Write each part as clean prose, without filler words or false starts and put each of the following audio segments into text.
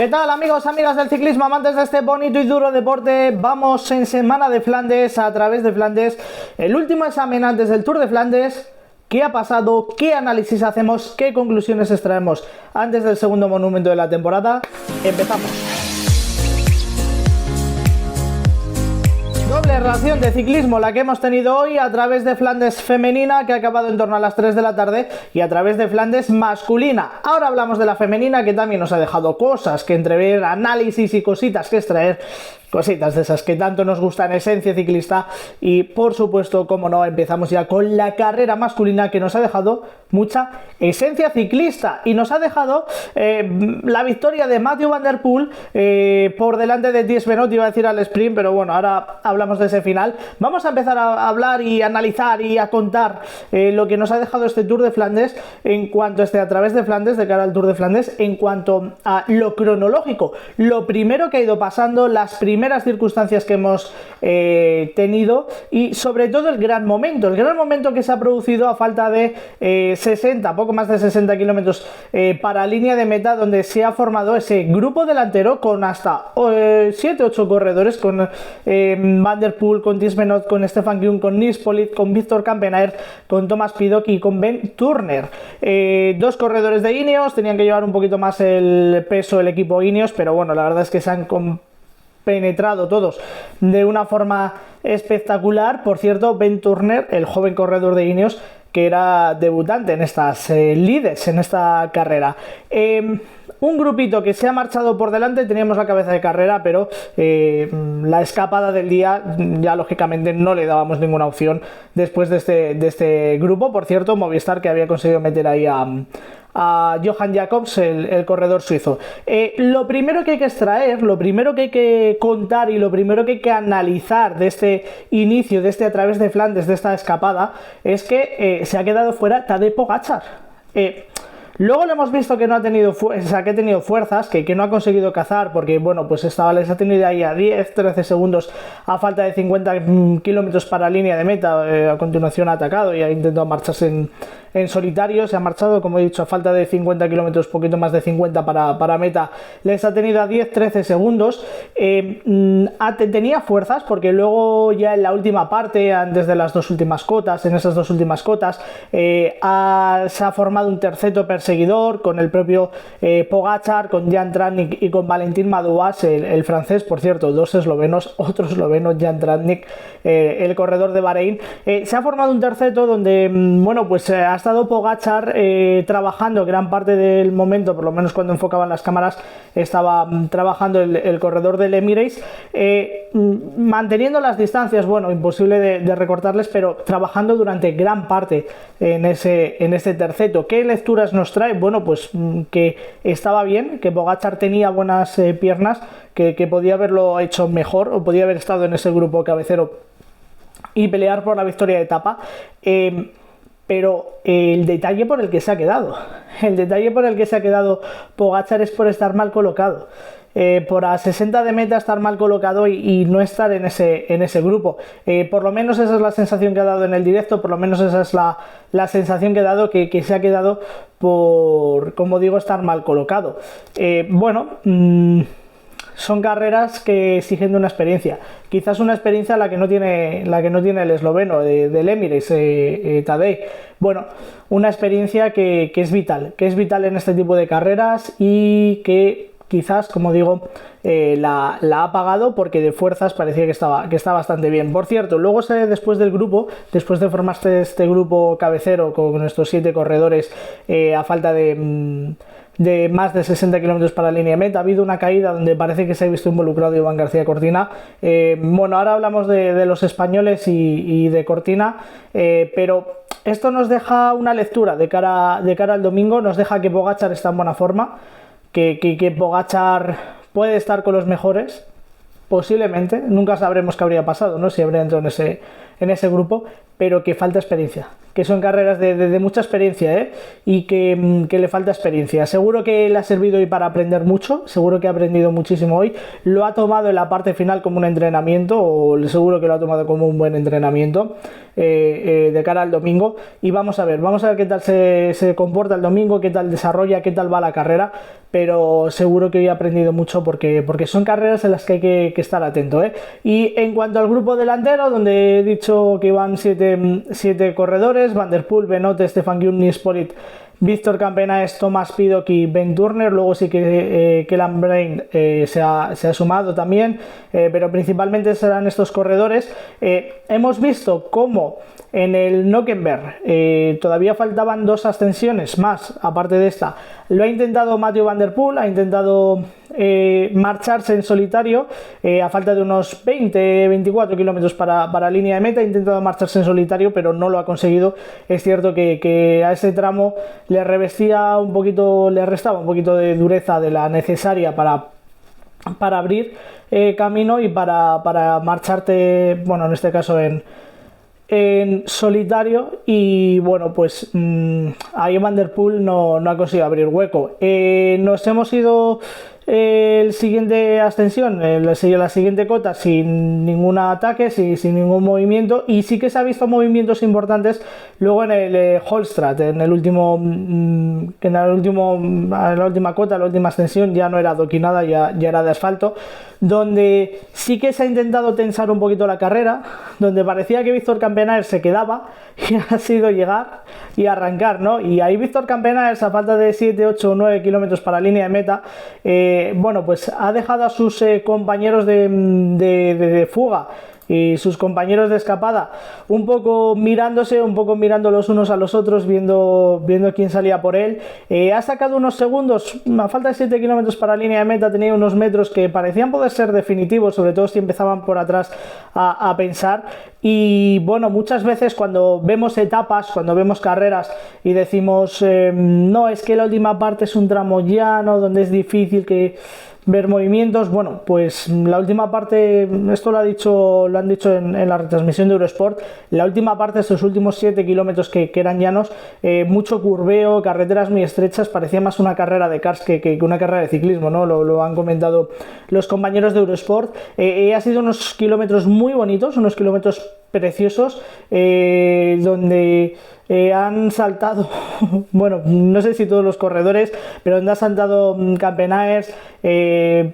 ¿Qué tal, amigos, amigas del ciclismo, amantes de este bonito y duro deporte? Vamos en semana de Flandes, a través de Flandes, el último examen antes del Tour de Flandes. ¿Qué ha pasado? ¿Qué análisis hacemos? ¿Qué conclusiones extraemos antes del segundo monumento de la temporada? Empezamos. Doble ración de ciclismo la que hemos tenido hoy a través de Flandes femenina, que ha acabado en torno a las 3 de la tarde, y a través de Flandes masculina. Ahora hablamos de la femenina, que también nos ha dejado cosas que entrever, análisis y cositas que extraer. Cositas de esas que tanto nos gustan, esencia ciclista. Y por supuesto, como no, empezamos ya con la carrera masculina, que nos ha dejado mucha esencia ciclista y nos ha dejado la victoria de Mathieu van der Poel por delante de Thies Benoot. Iba a decir al sprint, pero bueno, ahora hablamos de ese final. Vamos a empezar a hablar y analizar y a contar lo que nos ha dejado este Tour de Flandes en cuanto a través de Flandes, de cara al Tour de Flandes, en cuanto a lo cronológico, lo primero que ha ido pasando, las primeras circunstancias que hemos tenido, y sobre todo el gran momento que se ha producido a falta de 60, poco más de 60 kilómetros para línea de meta, donde se ha formado ese grupo delantero con hasta 7-8 corredores, con Van der Poel, con Thies Benoot, con Stefan Kung, con Nils Politt, con Victor Kampenaer, con Thomas Pidcock y con Ben Turner. Dos corredores de Ineos, tenían que llevar un poquito más el peso el equipo Ineos, pero bueno, la verdad es que se han penetrado todos de una forma espectacular. Por cierto, Ben Turner, el joven corredor de Ineos, que era debutante en estas lides, en esta carrera. Un grupito que se ha marchado por delante. Teníamos la cabeza de carrera, pero la escapada del día ya lógicamente no le dábamos ninguna opción después de este grupo. Por cierto, Movistar, que había conseguido meter ahí a Johan Jacobs, el corredor suizo. Lo primero que hay que extraer, lo primero que hay que contar y lo primero que hay que analizar de este inicio, de a través de Flandes, de esta escapada, es que se ha quedado fuera Tadej Pogačar. Luego lo hemos visto que no ha tenido que ha tenido fuerzas, que no ha conseguido cazar, porque bueno, pues les ha tenido ahí a 10-13 segundos a falta de 50 kilómetros para línea de meta. A continuación ha atacado y ha intentado marcharse en solitario. Se ha marchado, como he dicho, a falta de 50 kilómetros, poquito más de 50 para meta. Les ha tenido a 10-13 segundos. Tenía fuerzas, porque luego ya en la última parte, antes de las dos últimas cotas, en esas dos últimas cotas, se ha formado un terceto perseguidor con el propio Pogačar, con Jan Tratnik y con Valentin Madouas, el francés. Por cierto, dos eslovenos, otro esloveno, Jan Tratnik, el corredor de Bahrein. Se ha formado un terceto donde, bueno, pues ha estado Pogačar trabajando gran parte del momento, por lo menos cuando enfocaban las cámaras, estaba trabajando el corredor del Emirates, manteniendo las distancias. Bueno, imposible de recortarles, pero trabajando durante gran parte en ese terceto. ¿Qué lecturas nos trae? Bueno, pues que estaba bien, que Pogačar tenía buenas piernas, que podía haberlo hecho mejor, o podía haber estado en ese grupo cabecero y pelear por la victoria de etapa. Pero el detalle por el que se ha quedado Pogačar es por estar mal colocado. Por a 60 de meta estar mal colocado y no estar en ese grupo. Por lo menos esa es la sensación que ha dado en el directo, por lo menos esa es la sensación que ha dado, que se ha quedado por, como digo, estar mal colocado. Son carreras que exigen de una experiencia, quizás una experiencia la que no tiene el esloveno del Emirates, Tadej. Bueno, una experiencia que es vital en este tipo de carreras, y que quizás, como digo, la ha pagado, porque de fuerzas parecía que está bastante bien. Por cierto, luego después de formarse este grupo cabecero con estos 7 corredores, a falta de más de 60 kilómetros para la línea de meta, ha habido una caída donde parece que se ha visto involucrado Iván García Cortina. Bueno, ahora hablamos de los españoles y de Cortina, pero esto nos deja una lectura de cara al domingo. Nos deja que Pogačar está en buena forma, que Pogačar puede estar con los mejores, posiblemente. Nunca sabremos qué habría pasado, ¿no? Si habría entrado en ese grupo, pero que falta experiencia, que son carreras de mucha experiencia, y que le falta experiencia. Seguro que le ha servido hoy para aprender mucho, seguro que ha aprendido muchísimo hoy, lo ha tomado en la parte final como un entrenamiento, o seguro que lo ha tomado como un buen entrenamiento de cara al domingo, y vamos a ver qué tal se comporta el domingo, qué tal desarrolla, qué tal va la carrera, pero seguro que hoy ha aprendido mucho porque son carreras en las que hay que estar atento, Y en cuanto al grupo delantero, donde he dicho que iban 7 corredores: Van der Poel, Benoot, Stefan Küng, Nils Politt, Víctor Campenaerts, Thomas Pidcock y Ben Turner. Luego sí que Kellan Brain se ha sumado también, pero principalmente serán estos corredores. Hemos visto cómo en el Nockenberg todavía faltaban 2 ascensiones más, aparte de esta. Lo ha intentado Mathieu Van der Poel, ha intentado marcharse en solitario, a falta de unos 20-24 kilómetros para línea de meta. Ha intentado marcharse en solitario, pero no lo ha conseguido. Es cierto que a ese tramo le restaba un poquito de dureza de la necesaria para abrir camino y para marcharte, bueno, en este caso en solitario. Y bueno, pues ahí Van der Poel no ha conseguido abrir hueco. Nos hemos ido el siguiente ascensión, la siguiente cota, sin ningún ataque, sin ningún movimiento, y sí que se ha visto movimientos importantes luego en el Holstrad, en la última cota, la última ascensión. Ya no era adoquinada, ya era de asfalto, donde sí que se ha intentado tensar un poquito la carrera, donde parecía que Víctor Campenaerts se quedaba, y ha sido llegar y arrancar, ¿no? Y ahí Víctor Campenaerts, a falta de 7, 8 o 9 kilómetros para línea de meta, bueno, pues ha dejado a sus compañeros de fuga y sus compañeros de escapada un poco mirando los unos a los otros, viendo quién salía por él. Ha sacado unos segundos, a falta de 7 kilómetros para la línea de meta, tenía unos metros que parecían poder ser definitivos, sobre todo si empezaban por atrás a pensar. Y bueno, muchas veces cuando vemos etapas, cuando vemos carreras y decimos no, es que la última parte es un tramo llano donde es difícil ver movimientos. Bueno, pues la última parte, esto lo han dicho en la retransmisión de Eurosport, la última parte, estos últimos 7 kilómetros que eran llanos, mucho curveo, carreteras muy estrechas, parecía más una carrera de karts que una carrera de ciclismo, ¿no? Lo han comentado los compañeros de Eurosport. Ha sido unos kilómetros muy bonitos, unos kilómetros preciosos, donde han saltado, bueno, no sé si todos los corredores, pero donde ha saltado Campenaerts,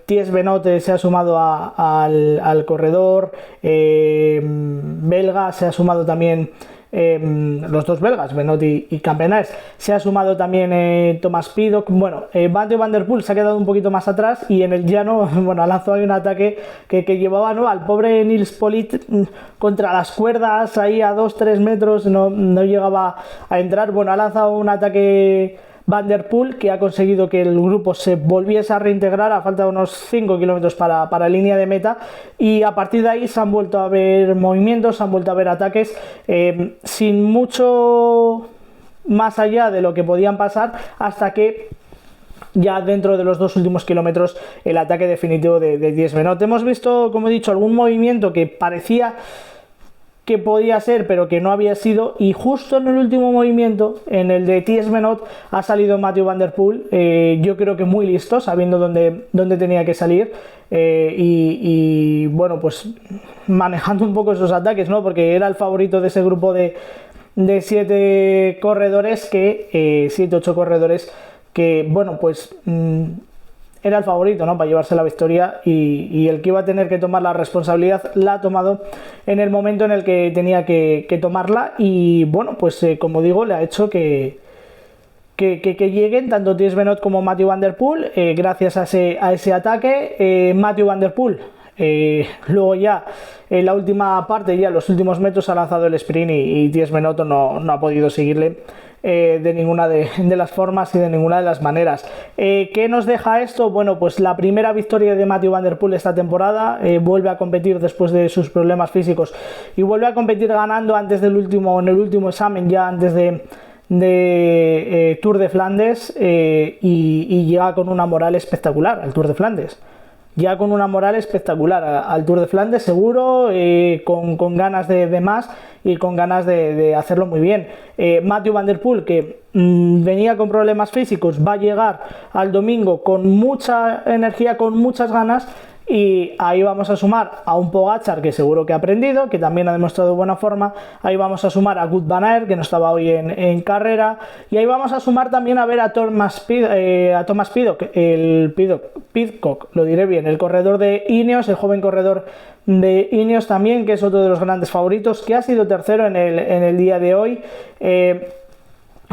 Thies Benoot se ha sumado al corredor belga, se ha sumado también los dos belgas, Benoot y Campenaerts. Se ha sumado también Thomas Pidcock. Bueno, Mathieu Van der Poel se ha quedado un poquito más atrás, y en el llano, bueno, ha lanzado ahí un ataque que llevaba, ¿no?, al pobre Nils Politt contra las cuerdas, ahí a 2-3 metros, no llegaba a entrar. Bueno, ha lanzado un ataque Van der Poel que ha conseguido que el grupo se volviese a reintegrar a falta de unos 5 kilómetros para línea de meta, y a partir de ahí se han vuelto a ver movimientos, se han vuelto a ver ataques, sin mucho más allá de lo que podían pasar, hasta que ya dentro de los 2 últimos kilómetros el ataque definitivo de Thies Benoot. Hemos visto, como he dicho, algún movimiento que parecía que podía ser, pero que no había sido, y justo en el último movimiento, en el de Thies Benoot, ha salido Mathieu Van der Poel, yo creo que muy listo, sabiendo dónde tenía que salir, y bueno, pues manejando un poco esos ataques, ¿no? Porque era el favorito de ese grupo de 7 corredores, 7-8 corredores, que bueno, pues era el favorito, ¿no?, para llevarse la victoria, y el que iba a tener que tomar la responsabilidad la ha tomado en el momento en el que tenía que tomarla. Y bueno, pues como digo, le ha hecho que lleguen tanto Thies Benoot como Mathieu Van der Poel, gracias a ese ataque. Mathieu Van der Poel luego ya en la última parte, ya en los últimos metros, ha lanzado el sprint, y Thies Benoot no ha podido seguirle de ninguna de las formas y de ninguna de las maneras. ¿Qué nos deja esto? Bueno, pues la primera victoria de Mathieu Van der Poel esta temporada. Vuelve a competir después de sus problemas físicos, y vuelve a competir ganando en el último examen, ya antes de Tour de Flandes, y llega con una moral espectacular al Tour de Flandes. ya con una moral espectacular al Tour de Flandes, seguro, con ganas de más y con ganas de hacerlo muy bien. Mathieu Van Der Poel, que venía con problemas físicos, va a llegar al domingo con mucha energía, con muchas ganas. Y ahí vamos a sumar a un Pogačar que seguro que ha aprendido, que también ha demostrado buena forma. Ahí vamos a sumar a Wout van Aert, que no estaba hoy en carrera. Y ahí vamos a sumar también a ver a Thomas Pidcock, lo diré bien, el corredor de Ineos, el joven corredor de Ineos también, que es otro de los grandes favoritos, que ha sido tercero en el día de hoy.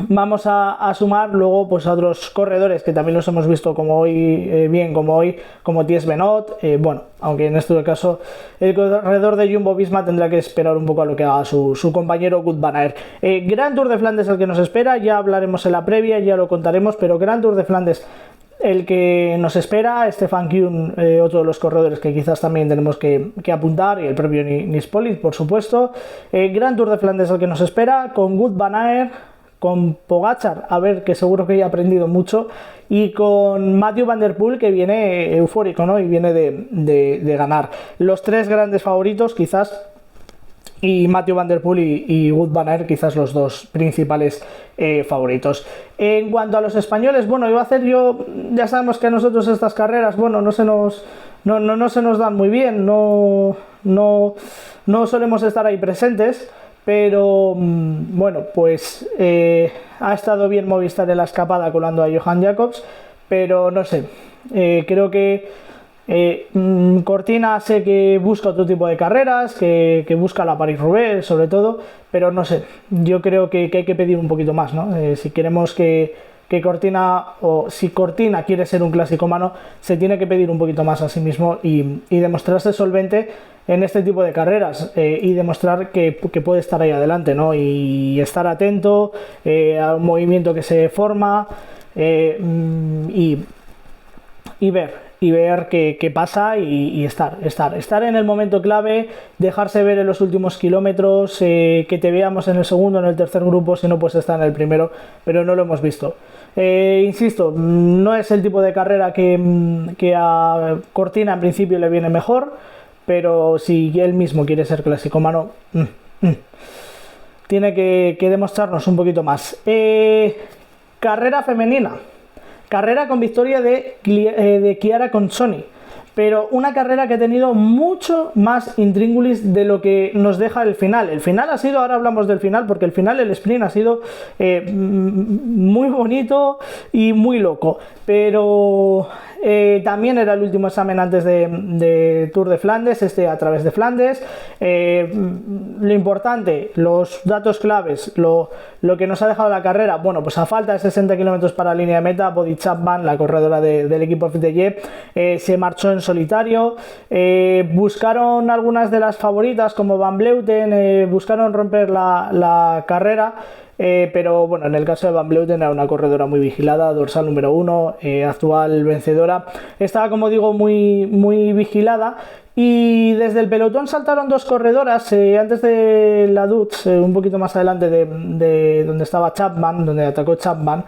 Vamos a sumar luego pues a otros corredores que también los hemos visto como hoy, como Thies Benoit, bueno, aunque en este caso el corredor de Jumbo-Visma tendrá que esperar un poco a lo que haga su compañero Wout van Aert. Gran Tour de Flandes el que nos espera, ya hablaremos en la previa, ya lo contaremos, pero gran Tour de Flandes el que nos espera. Stefan Kuhn, otro de los corredores que quizás también tenemos que apuntar, y el propio Nils Politt, por supuesto. Gran Tour de Flandes el que nos espera, con Wout van Aert, con Pogačar, a ver, que seguro que ya ha aprendido mucho, y con Mathieu Van Der Poel, que viene eufórico, ¿no? Y viene de ganar. Los tres grandes favoritos, quizás, y Mathieu Van Der Poel y Wout van Aert, quizás los dos principales favoritos. En cuanto a los españoles, bueno, iba a hacer yo, ya sabemos que a nosotros estas carreras, bueno, no se nos dan muy bien, no solemos estar ahí presentes. Pero bueno, pues ha estado bien Movistar en la escapada colando a Johan Jacobs, pero no sé, creo que Cortina sé que busca otro tipo de carreras, que busca la Paris-Roubaix sobre todo, pero no sé, yo creo que hay que pedir un poquito más, ¿no? Si queremos que Cortina, o si Cortina quiere ser un clasicómano, se tiene que pedir un poquito más a sí mismo y demostrarse solvente en este tipo de carreras, y demostrar que puede estar ahí adelante, ¿no? Y estar atento a un movimiento que se forma, y ver qué pasa y estar en el momento clave, dejarse ver en los últimos kilómetros, que te veamos en el segundo, en el tercer grupo, si no puedes estar en el primero, pero no lo hemos visto. Insisto, no es el tipo de carrera que a Cortina en principio le viene mejor, pero si él mismo quiere ser clasicómano, tiene que demostrarnos un poquito más. Carrera femenina. Carrera con victoria de Chiara Consoni, pero una carrera que ha tenido mucho más intríngulis de lo que nos deja el final. El final ha sido, ahora hablamos del final, porque el final, el sprint, ha sido muy bonito y muy loco, pero también era el último examen antes de Tour de Flandes, a través de Flandes. Lo importante, los datos claves, lo que nos ha dejado la carrera, bueno, pues a falta de 60 kilómetros para la línea de meta, Body Chapman, la corredora del equipo FDJ, se marchó en solitario. Buscaron algunas de las favoritas como Van Vleuten, buscaron romper la carrera, pero bueno, en el caso de Van Vleuten era una corredora muy vigilada, dorsal número 1, actual vencedora, estaba, como digo, muy, muy vigilada. Y desde el pelotón saltaron dos corredoras, antes de la Dutch, un poquito más adelante de donde estaba Chapman, donde atacó Chapman.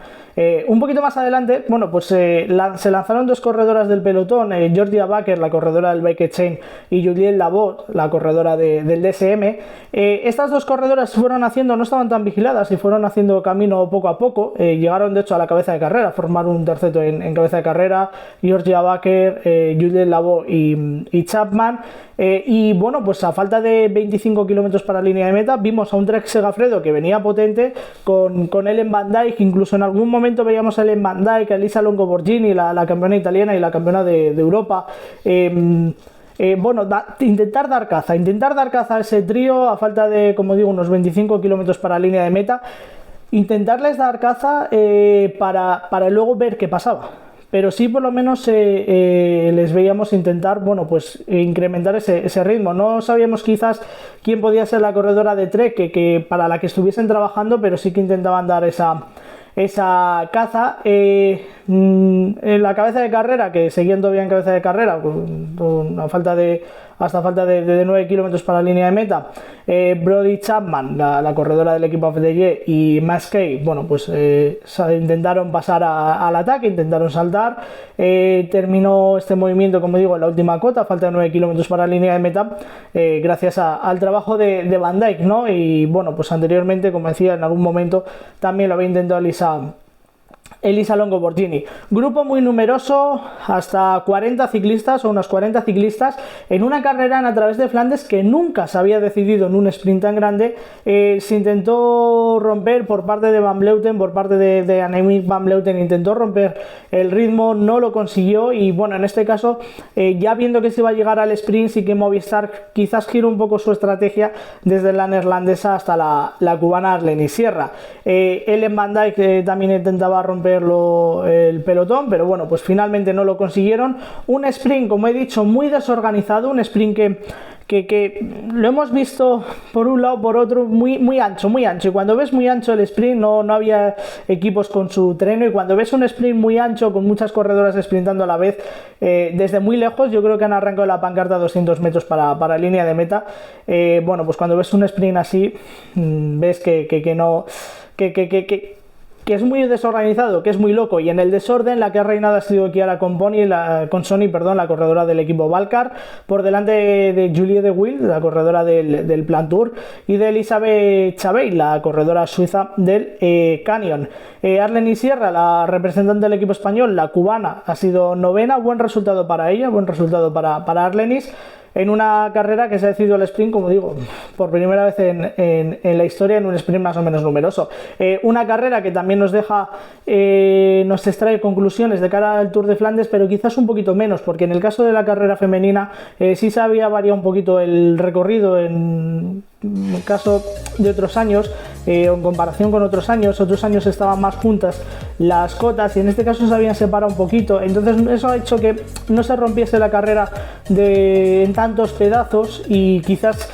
Un poquito más adelante, bueno, pues se lanzaron dos corredoras del pelotón, Georgia Baker, la corredora del Bike Chain, y Juliette Labot, la corredora del DSM. Estas dos corredoras fueron haciendo, no estaban tan vigiladas y fueron haciendo camino poco a poco. Llegaron de hecho a la cabeza de carrera, formaron un terceto en cabeza de carrera, Georgia Baker, Juliette Labot y Chapman. Y bueno, pues a falta de 25 kilómetros para la línea de meta, vimos a un Trek Segafredo que venía potente con Ellen Van Dijk. Incluso en algún momento veíamos a Ellen Van Dijk, a Elisa Longoborghini, la campeona italiana y la campeona de Europa. Bueno, intentar dar caza a ese trío a falta de, como digo, unos 25 kilómetros para la línea de meta. Intentarles dar caza para luego ver qué pasaba. Pero sí, por lo menos les veíamos intentar, bueno, pues incrementar ese ritmo. No sabíamos quizás quién podía ser la corredora de Trek que para la que estuviesen trabajando, pero sí que intentaban dar esa caza. En la cabeza de carrera, que seguían todavía en cabeza de carrera, a hasta falta de 9 kilómetros para la línea de meta. Brody Chapman, la corredora del equipo FDJ, y Maskey, bueno, pues intentaron pasar al ataque, intentaron saltar. Terminó este movimiento, como digo, en la última cota, falta de 9 kilómetros para la línea de meta, gracias al trabajo de Van Dijk, ¿no? Y bueno, pues anteriormente, como decía, en algún momento también lo había intentado Elisa Longo Borghini. Grupo muy numeroso, hasta 40 ciclistas o unos 40 ciclistas en una carrera a través de Flandes que nunca se había decidido en un sprint tan grande. Se intentó romper por parte de Van Vleuten, por parte de Annemiek van Vleuten, intentó romper el ritmo, no lo consiguió, y bueno, en este caso, ya viendo que se iba a llegar al sprint, sí que Movistar quizás giró un poco su estrategia desde la neerlandesa hasta la cubana Arleni Sierra. Ellen Van Dijk también intentaba romper el pelotón, pero bueno, pues finalmente no lo consiguieron. Un sprint, como he dicho, muy desorganizado, un sprint que lo hemos visto por un lado, por otro, muy ancho, y cuando ves muy ancho el sprint no había equipos con su terreno, y cuando ves un sprint muy ancho con muchas corredoras sprintando a la vez, desde muy lejos, yo creo que han arrancado la pancarta a 200 metros para línea de meta. Bueno, pues cuando ves un sprint así, ves que no, que es muy desorganizado, que es muy loco, y en el desorden la que ha reinado ha sido Chiara Consoni, la corredora del equipo Valcar, por delante de Julie de Wild, la corredora del Plan Tour, y de Elisabeth Chabey, la corredora suiza del Canyon. Arleni Sierra, la representante del equipo español, la cubana, ha sido novena, buen resultado para ella, buen resultado para Arlenis, en una carrera que se ha decidido el sprint, como digo, por primera vez en la historia, en un sprint más o menos numeroso. Una carrera que también nos extrae conclusiones de cara al Tour de Flandes, pero quizás un poquito menos, porque en el caso de la carrera femenina sí se había variado un poquito el recorrido en el caso de otros años, en comparación con otros años estaban más juntas las cotas, y en este caso se habían separado un poquito, entonces eso ha hecho que no se rompiese la carrera en tantos pedazos, y quizás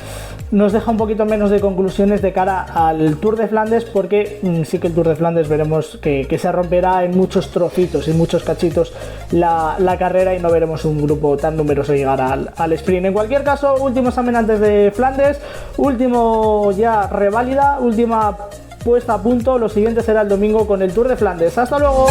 nos deja un poquito menos de conclusiones de cara al Tour de Flandes, porque sí que el Tour de Flandes veremos que se romperá en muchos trocitos y muchos cachitos la carrera, y no veremos un grupo tan numeroso llegar al sprint. En cualquier caso, último examen antes de Flandes, último ya reválida, última puesta a punto. Lo siguiente será el domingo con el Tour de Flandes. ¡Hasta luego!